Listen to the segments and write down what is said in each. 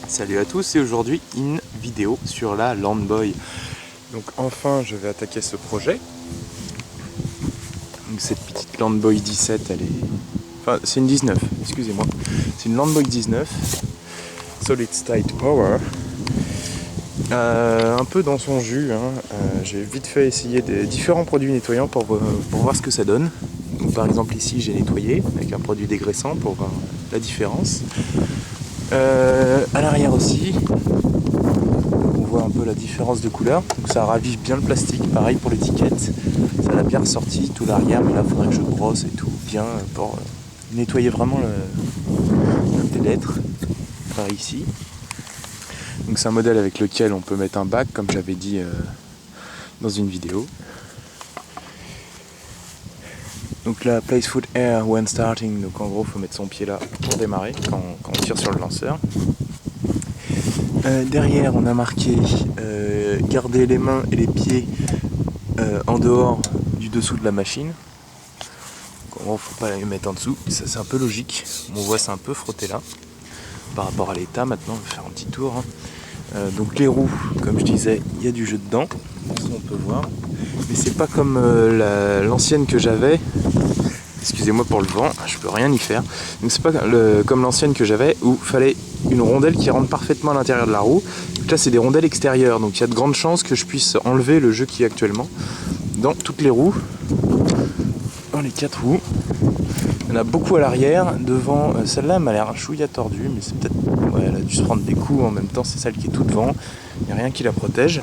Salut à tous, et aujourd'hui une vidéo sur la Landboy. Donc enfin je vais attaquer ce projet. Donc cette petite Landboy 17, elle est... Enfin c'est une 19, excusez-moi. C'est une Landboy 19 Solid State Power. Un peu dans son jus, hein. J'ai vite fait essayer des différents produits nettoyants pour voir ce que ça donne. Donc, par exemple ici j'ai nettoyé avec un produit dégraissant pour voir la différence. À l'arrière aussi, on voit un peu la différence de couleur, donc ça ravive bien le plastique, pareil pour l'étiquette, ça l'a bien ressorti tout l'arrière, mais là il faudrait que je brosse et tout bien pour nettoyer vraiment toutes les lettres, par ici. Donc c'est un modèle avec lequel on peut mettre un bac, comme j'avais dit dans une vidéo. Donc là, place foot air when starting, donc en gros il faut mettre son pied là pour démarrer quand on tire sur le lanceur. Derrière on a marqué garder les mains et les pieds en dehors du dessous de la machine. Donc en gros faut pas les mettre en dessous, ça c'est un peu logique, on voit c'est un peu frotté là. Par rapport à l'état maintenant, on va faire un petit tour. Donc les roues, comme je disais, il y a du jeu dedans, ça on peut voir. Mais c'est pas comme l'ancienne que j'avais. Excusez-moi pour le vent, je peux rien y faire. Donc c'est pas comme l'ancienne que j'avais où il fallait une rondelle qui rentre parfaitement à l'intérieur de la roue. Donc là c'est des rondelles extérieures, donc il y a de grandes chances que je puisse enlever le jeu qui est actuellement dans toutes les roues, dans les 4 roues. Il y en a beaucoup à l'arrière, devant, celle-là m'a l'air un chouïa tordue, mais c'est peut-être, ouais, elle a dû se prendre des coups en même temps, c'est celle qui est tout devant, il n'y a rien qui la protège.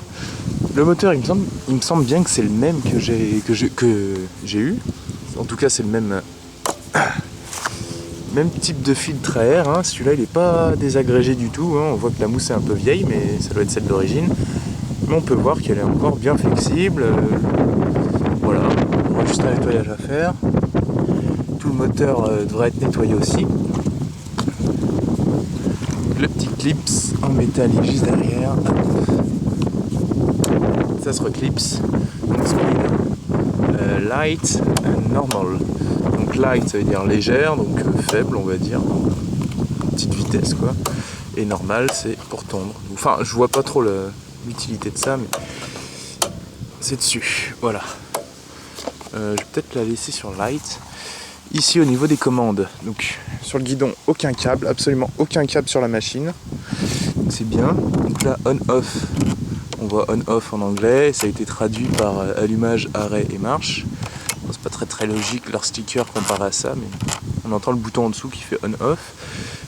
Le moteur, il me semble bien que c'est le même que j'ai eu, en tout cas c'est le même type de filtre à air, hein. Celui-là il n'est pas désagrégé du tout, hein. On voit que la mousse est un peu vieille, mais ça doit être celle d'origine. Mais on peut voir qu'elle est encore bien flexible, voilà, on aura juste un nettoyage à faire. Tout le moteur devrait être nettoyé aussi. Le petit clips en métal est juste derrière. Ça se reclipse. Donc speed, light and normal. Donc light ça veut dire légère, donc faible on va dire. Petite vitesse quoi. Et normal c'est pour tondre. Enfin je vois pas trop l'utilité de ça, mais c'est dessus. Voilà. Je vais peut-être la laisser sur light. Ici au niveau des commandes, donc sur le guidon aucun câble, absolument aucun câble sur la machine, donc c'est bien. Donc là on-off, on voit on-off en anglais, ça a été traduit par allumage, arrêt et marche. Bon, c'est pas très logique leur sticker comparé à ça, mais on entend le bouton en dessous qui fait on-off.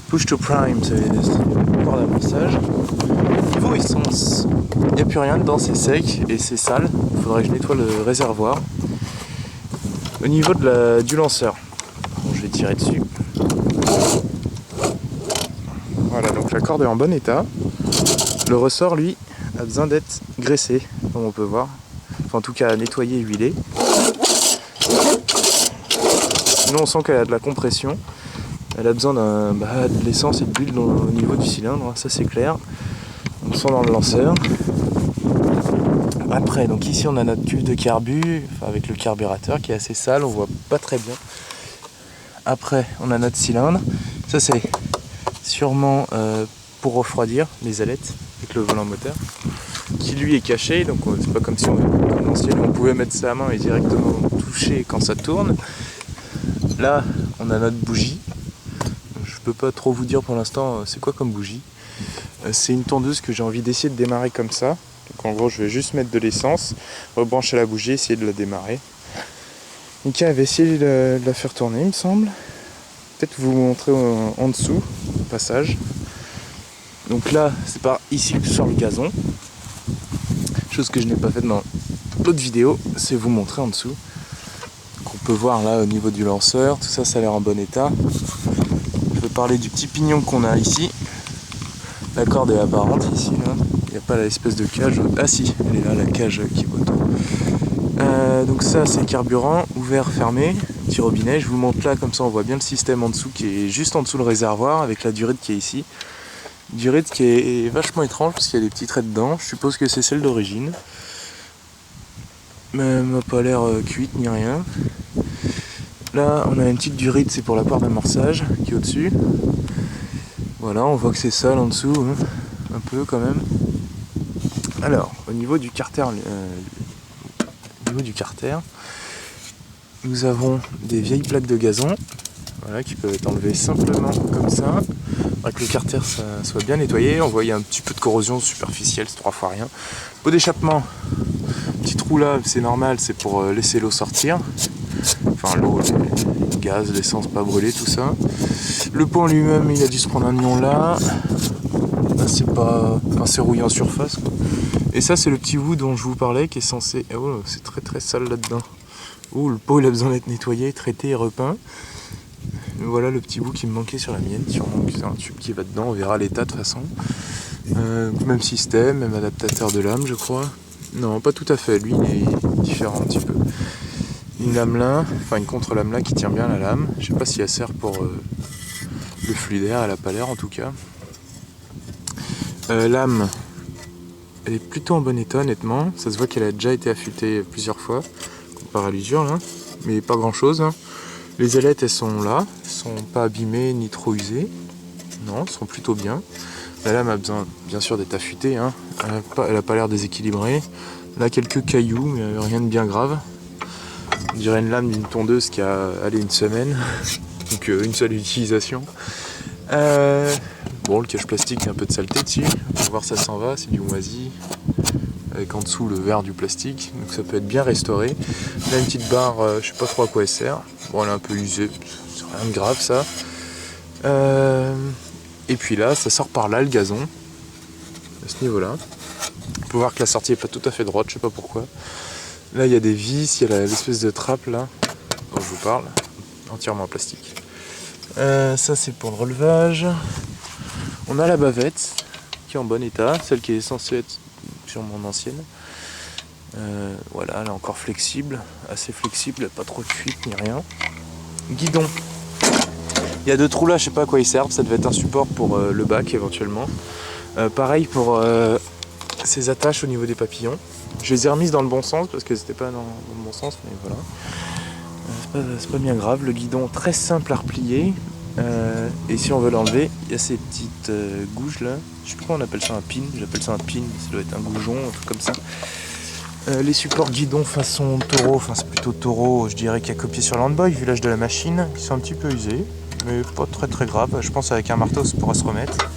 Push to prime, c'est une corde d'amorçage. Niveau essence, il n'y a plus rien dedans, c'est sec et c'est sale, il faudrait que je nettoie le réservoir. Au niveau du lanceur, je vais tirer dessus. Voilà, donc la corde est en bon état. Le ressort, lui, a besoin d'être graissé, comme on peut voir. Enfin, en tout cas, nettoyé et huilé. Sinon, on sent qu'elle a de la compression. Elle a besoin de l'essence et de l'huile au niveau du cylindre, ça c'est clair. On le sent dans le lanceur. Après, donc ici on a notre cuve de carbu, enfin avec le carburateur qui est assez sale, on voit pas très bien. Après, on a notre cylindre. Ça c'est sûrement pour refroidir les ailettes avec le volant moteur qui lui est caché, donc c'est pas comme si comme l'ancienne on pouvait mettre sa main et directement toucher quand ça tourne. Là on a notre bougie, je peux pas trop vous dire pour l'instant c'est quoi comme bougie. C'est une tondeuse que j'ai envie d'essayer de démarrer comme ça, donc en gros je vais juste mettre de l'essence, rebrancher la bougie, essayer de la démarrer. Donc elle va essayer de la faire tourner il me semble, peut-être vous montrer en dessous, au passage. Donc là c'est par ici que sort le gazon. Chose que je n'ai pas faite dans l'autre vidéo, c'est vous montrer en dessous. Donc on peut voir là au niveau du lanceur, tout ça, ça a l'air en bon état. Je vais parler du petit pignon qu'on a ici. La corde est apparente ici, là. Il n'y a pas l'espèce de cage. Ah si, elle est là, la cage qui va autour. Donc ça c'est le carburant, ouvert, fermé, petit robinet. Je vous montre là, comme ça on voit bien le système en dessous qui est juste en dessous le réservoir avec la durite qui est ici. Durite qui est vachement étrange parce qu'il y a des petits traits dedans, je suppose que c'est celle d'origine. Mais elle m'a pas l'air cuite ni rien. Là on a une petite durite, c'est pour la part d'amorçage qui est au dessus. Voilà, on voit que c'est sale en dessous, hein, un peu quand même. Alors, au niveau du carter, nous avons des vieilles plaques de gazon, voilà, qui peuvent être enlevées simplement comme ça. Avec le carter ça soit bien nettoyé, on voit il y a un petit peu de corrosion superficielle, c'est 3 fois rien. Pot d'échappement, petit trou là, c'est normal, c'est pour laisser l'eau sortir. Enfin l'eau, le gaz, l'essence pas brûler, tout ça. Le pot en lui-même, il a dû se prendre un nion là. Là c'est pas un serrouillé en surface quoi. Et ça c'est le petit bout dont je vous parlais qui est censé... Oh c'est très très sale là-dedans. Oh le pot il a besoin d'être nettoyé, traité et repeint. Voilà le petit bout qui me manquait sur la mienne, sûrement que c'est un tube qui va dedans, on verra l'état de toute façon. Même système, même adaptateur de lame je crois. Non pas tout à fait, lui il est différent un petit peu. Une lame là, enfin une contre-lame là qui tient bien la lame. Je sais pas si elle sert pour le fluidaire, elle a pas l'air en tout cas. Lame, elle est plutôt en bon état honnêtement, ça se voit qu'elle a déjà été affûtée plusieurs fois, comparé à l'usure là, mais pas grand chose. Hein. Les ailettes elles sont là, elles sont pas abîmées ni trop usées, non, elles sont plutôt bien. La lame a besoin bien sûr d'être affûtée, hein. Elle a pas l'air déséquilibrée. Là quelques cailloux, mais rien de bien grave. On dirait une lame d'une tondeuse qui a allé une semaine, donc une seule utilisation. Bon, le cache plastique, il y a un peu de saleté dessus, on va voir ça s'en va, c'est du moisi, avec en dessous le verre du plastique, donc ça peut être bien restauré. Là une petite barre, je sais pas trop à quoi elle sert, bon elle est un peu usée, c'est rien de grave ça. Et puis là, ça sort par là le gazon, à ce niveau-là. On peut voir que la sortie est pas tout à fait droite, je sais pas pourquoi. Là il y a des vis, il y a l'espèce de trappe là, dont je vous parle, entièrement en plastique. Ça c'est pour le relevage. On a la bavette qui est en bon état, celle qui est censée être sur mon ancienne. Voilà, elle est encore flexible, assez flexible, pas trop de fuite ni rien. Guidon. Il y a 2 trous là, je sais pas à quoi ils servent, ça devait être un support pour le bac éventuellement. Pareil pour ces attaches au niveau des papillons. Je les ai remises dans le bon sens parce que c'était pas dans le bon sens, mais voilà. C'est pas bien grave, le guidon très simple à replier. Et si on veut l'enlever, il y a ces petites gouges là, je sais pas pourquoi on appelle ça un pin, j'appelle ça un pin, ça doit être un goujon, un truc comme ça. Les supports guidon façon taureau, enfin c'est plutôt taureau, je dirais qu'il y a copié sur l'handboy vu l'âge de la machine, qui sont un petit peu usés, mais pas très très grave, je pense avec un marteau ça pourra se remettre.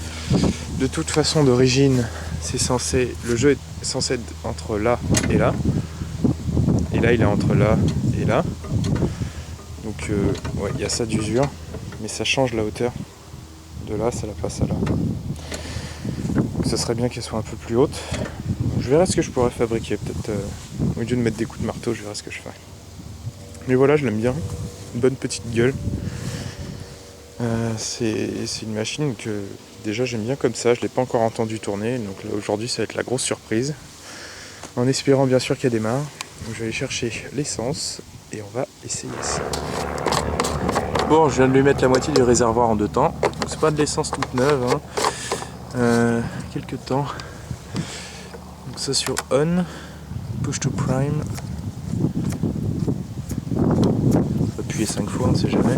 De toute façon d'origine, le jeu est censé être entre là et là, et là il est entre là et là, donc ouais il y a ça d'usure. Mais ça change la hauteur. De là, ça la passe à là. Donc ça serait bien qu'elle soit un peu plus haute. Je verrai ce que je pourrais fabriquer. Peut-être, au lieu de mettre des coups de marteau, je verrai ce que je fais. Mais voilà, je l'aime bien. Une bonne petite gueule. C'est une machine que déjà j'aime bien comme ça. Je ne l'ai pas encore entendu tourner. Donc là, aujourd'hui, ça va être la grosse surprise. En espérant bien sûr qu'elle démarre. Donc je vais aller chercher l'essence. Et on va essayer ça. Bon, je viens de lui mettre la moitié du réservoir en 2 temps. C'est pas de l'essence toute neuve, hein. Quelques temps. Donc ça sur on, push to prime. On va appuyer 5 fois, on ne sait jamais.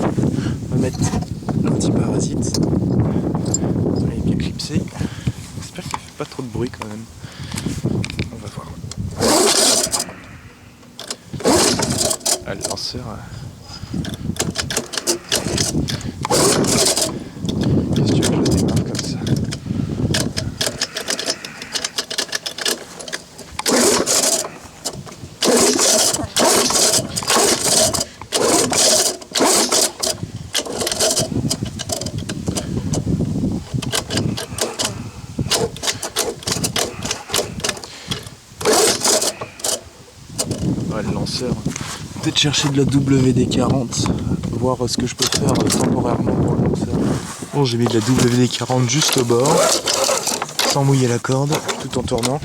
On va mettre l'anti-parasite. Elle est bien clipsée. J'espère qu'il ne fait pas trop de bruit quand même. Ah, le lanceur. Qu'est-ce que tu veux que je démarre comme ça? Ouais, le lanceur. Peut-être chercher de la WD-40, voir ce que je peux faire temporairement pour le lanceur. Bon, j'ai mis de la WD-40 juste au bord, sans mouiller la corde, tout en tournant.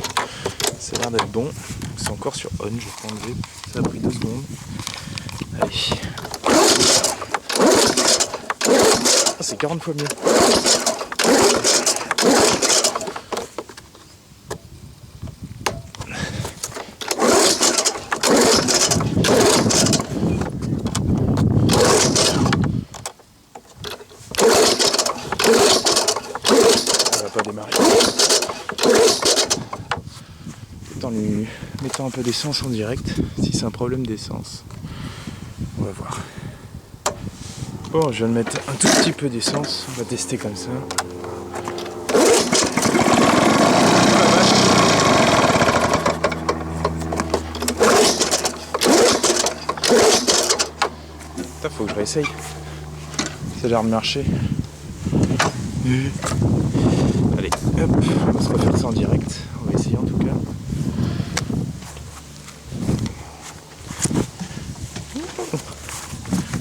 Ça a l'air d'être bon. C'est encore sur on, je vais enlever. Ça a pris 2 secondes. Allez. Ah, c'est 40 fois mieux. Ça va pas démarrer. En lui mettant un peu d'essence en direct, si c'est un problème d'essence. On va voir. Bon, je viens de mettre un tout petit peu d'essence, on va tester comme ça. Putain, faut que je réessaye. Ça a l'air de marcher. Allez, hop, on va se refaire ça en direct. On va essayer en tout cas.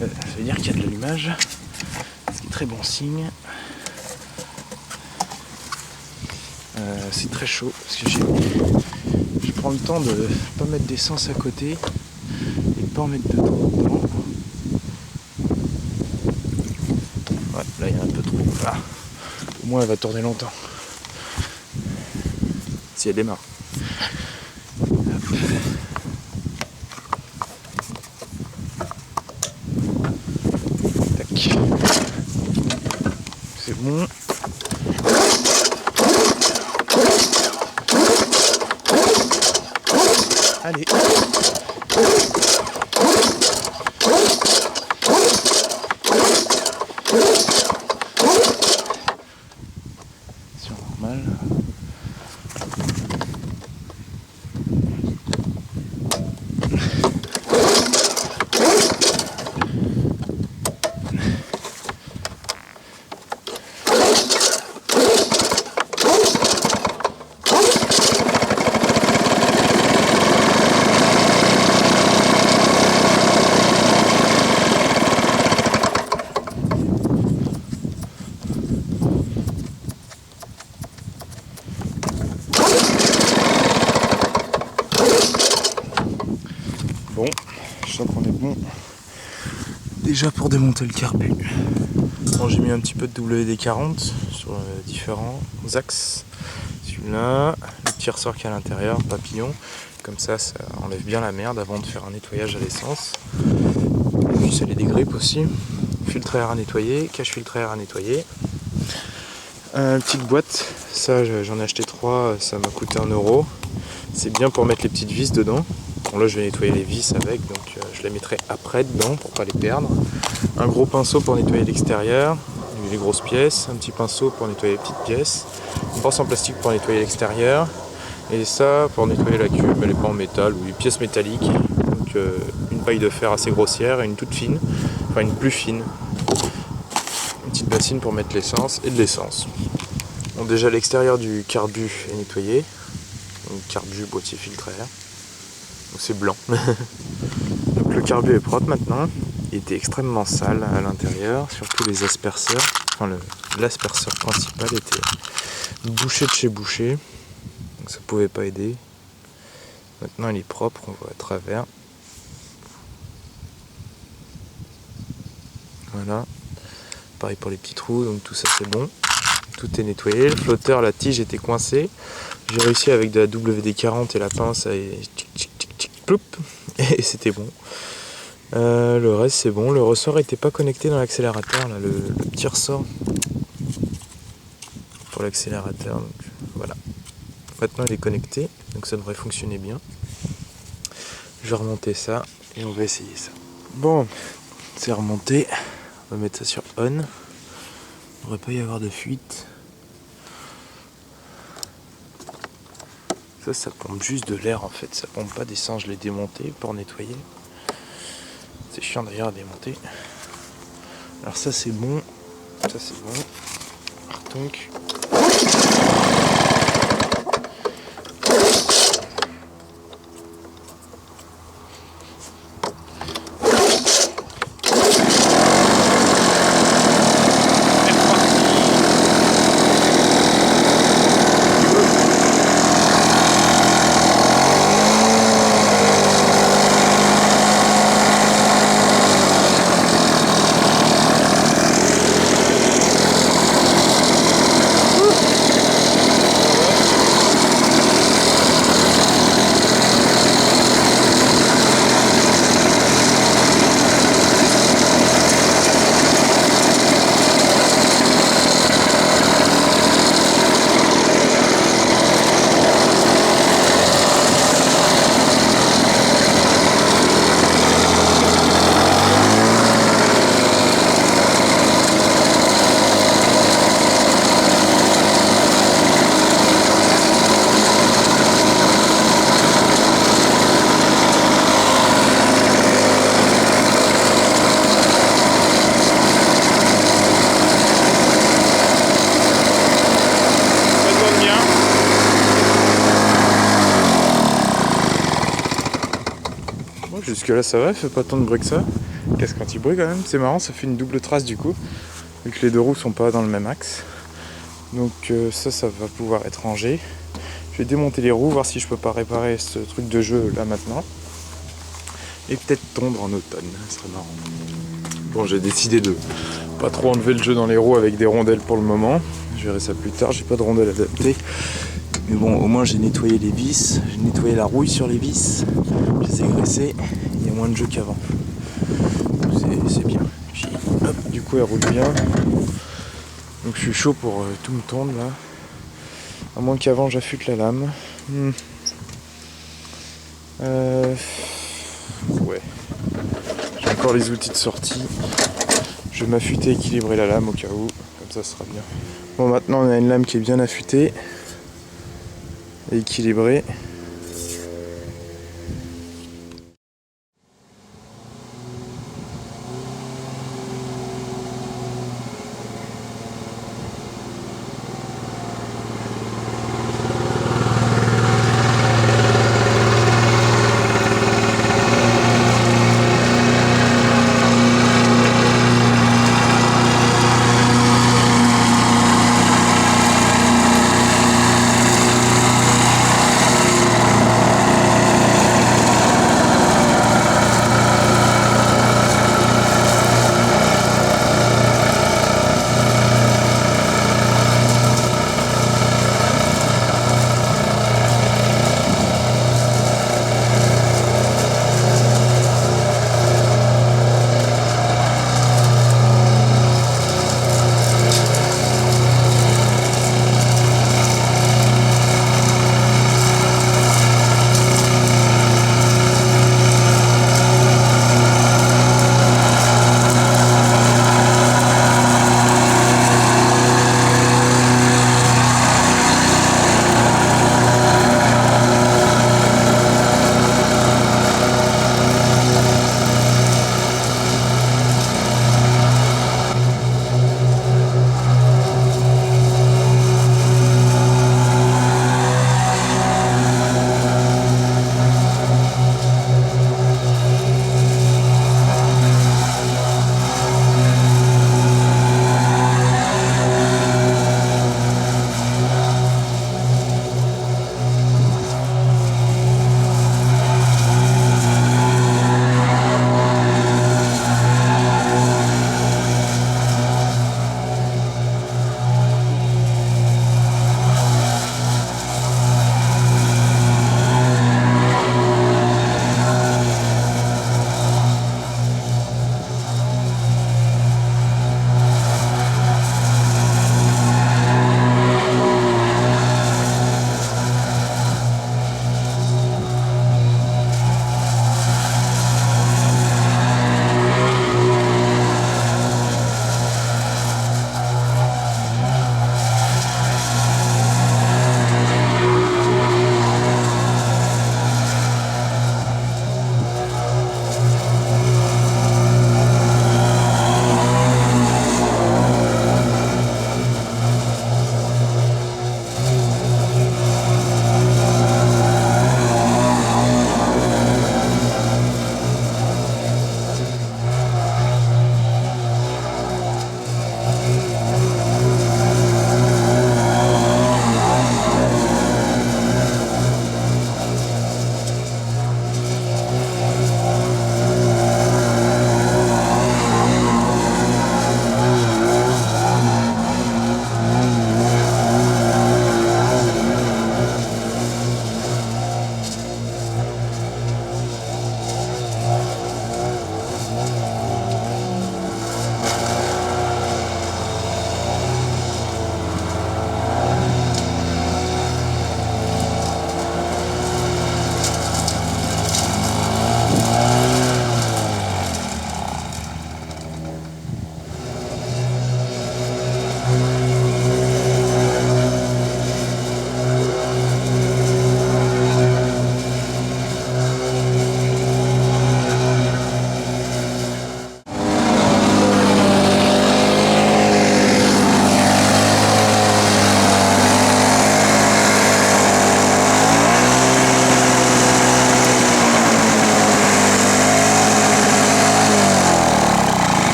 Ça veut dire qu'il y a de l'allumage, ce qui est très bon signe. C'est très chaud parce que je prends le temps de pas mettre d'essence à côté et de pas en mettre dedans. Ouais, là il y a un peu trop. Ah. Au moins elle va tourner longtemps. Si elle démarre. Tac. C'est bon. Allez. Sur normal. Bon, je sens qu'on est bon déjà pour démonter le carbu. Bon, j'ai mis un petit peu de WD-40 sur différents axes. Celui-là, le petit ressort qui est à l'intérieur, papillon. Comme ça, ça enlève bien la merde avant de faire un nettoyage à l'essence. Puis ça les dégrippe aussi. Filtre à air à nettoyer, cache-filtre à air à nettoyer. Petite boîte, ça j'en ai acheté 3, ça m'a coûté 1 €. C'est bien pour mettre les petites vis dedans. Bon, là je vais nettoyer les vis avec, donc je les mettrai après dedans pour pas les perdre. Un gros pinceau pour nettoyer l'extérieur, les grosses pièces, un petit pinceau pour nettoyer les petites pièces, une brosse en plastique pour nettoyer l'extérieur, et ça pour nettoyer la cube, elle n'est pas en métal ou les pièces métalliques. Donc une paille de fer assez grossière et une toute fine, enfin une plus fine. Une petite bassine pour mettre l'essence et de l'essence. Bon, déjà l'extérieur du carbu est nettoyé. Donc carbu, boîtier filtre à air. Donc c'est blanc. Donc le carbu est propre maintenant. Il était extrêmement sale à l'intérieur, surtout les asperceurs. Enfin l'asperceur principal était bouché de chez bouché. Donc ça pouvait pas aider. Maintenant il est propre, on voit à travers. Voilà. Pareil pour les petits trous, donc tout ça c'est bon. Tout est nettoyé. Le flotteur, la tige était coincée. J'ai réussi avec de la WD-40 et la pince à tic tic tic tic ploup, et c'était bon. Le reste c'est bon. Le ressort n'était pas connecté dans l'accélérateur, là, le petit ressort pour l'accélérateur. Donc voilà. Maintenant il est connecté, donc ça devrait fonctionner bien. Je vais remonter ça Et on va essayer ça. Bon, c'est remonté. On va mettre ça sur on. Il ne devrait pas y avoir de fuite. Ça pompe juste de l'air en fait. Ça pompe pas d'essence. Je l'ai démonté pour nettoyer. C'est chiant d'ailleurs à démonter. Alors ça c'est bon. Ça c'est bon. Donc. Jusque là ça va, il fait pas tant de bruit que ça. Casque anti-bruit quand même, c'est marrant, ça fait une double trace du coup, vu que les deux roues sont pas dans le même axe. Donc ça va pouvoir être rangé. Je vais démonter les roues, voir si je peux pas réparer ce truc de jeu là maintenant. Et peut-être tondre en automne, ça serait marrant. Bon, j'ai décidé de pas trop enlever le jeu dans les roues avec des rondelles pour le moment. Je verrai ça plus tard, j'ai pas de rondelles adaptées. Mais bon, au moins j'ai nettoyé les vis, j'ai nettoyé la rouille sur les vis, je les ai graissées, il y a moins de jeu qu'avant. C'est bien. Puis, hop, du coup elle roule bien. Donc je suis chaud pour tout me tondre là. À moins qu'avant j'affûte la lame. Ouais. J'ai encore les outils de sortie. Je vais m'affûter et équilibrer la lame au cas où. Comme ça sera bien. Bon, maintenant on a une lame qui est bien affûtée et équilibrée.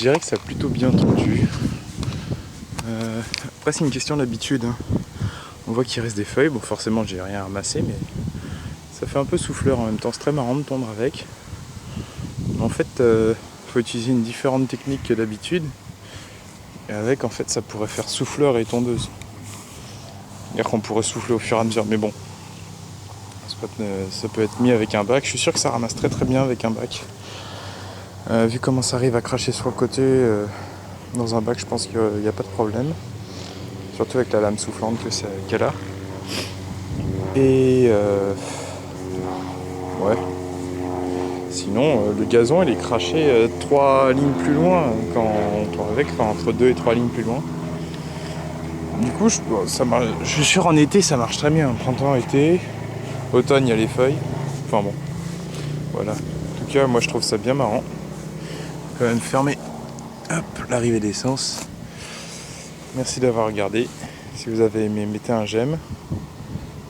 dirais que ça a plutôt bien tendu. Après c'est une question d'habitude, hein. On voit qu'il reste des feuilles, bon forcément j'ai rien ramassé, mais ça fait un peu souffleur en même temps, c'est très marrant de tondre avec. En fait, faut utiliser une différente technique que d'habitude. Et avec, en fait, ça pourrait faire souffleur et tondeuse. C'est-à-dire qu'on pourrait souffler au fur et à mesure, mais bon. Ça peut être mis avec un bac. Je suis sûr que ça ramasse très très bien avec un bac. Vu comment ça arrive à cracher sur le côté, dans un bac, je pense qu'il n'y a pas de problème. Surtout avec la lame soufflante qu'elle a. Et ouais. Sinon, le gazon il est craché 3 lignes plus loin, entre 2 et 3 lignes plus loin. Du coup, je suis sûr en été ça marche très bien. Printemps, été, automne il y a les feuilles. Enfin bon, voilà. En tout cas, moi je trouve ça bien marrant. Quand même fermer l'arrivée d'essence. Merci d'avoir regardé. Si vous avez aimé, mettez un j'aime.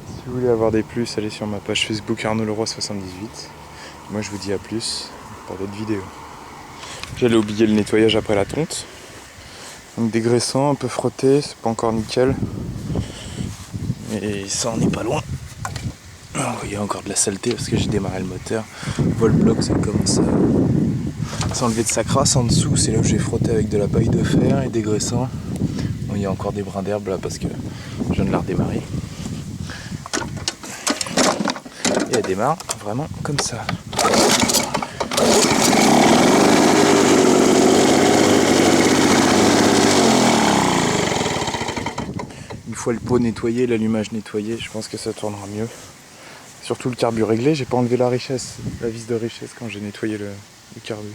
Si vous voulez avoir des plus, allez sur ma page Facebook Arnaud Leroy 78. Moi je vous dis à plus pour d'autres vidéos. J'allais oublier le nettoyage après la tonte. Donc dégraissant, un peu frotté, c'est pas encore nickel. Et ça en est pas loin. Il y a encore de la saleté parce que j'ai démarré le moteur. On voit le bloc, ça commence à s'enlever de sa crasse en dessous. C'est là où j'ai frotté avec de la paille de fer et dégraissant. Bon, il y a encore des brins d'herbe là parce que je viens de la redémarrer. Et elle démarre vraiment comme ça. Une fois le pot nettoyé, l'allumage nettoyé, je pense que ça tournera mieux. Surtout le carbu réglé, j'ai pas enlevé la vis de richesse quand j'ai nettoyé le carbu.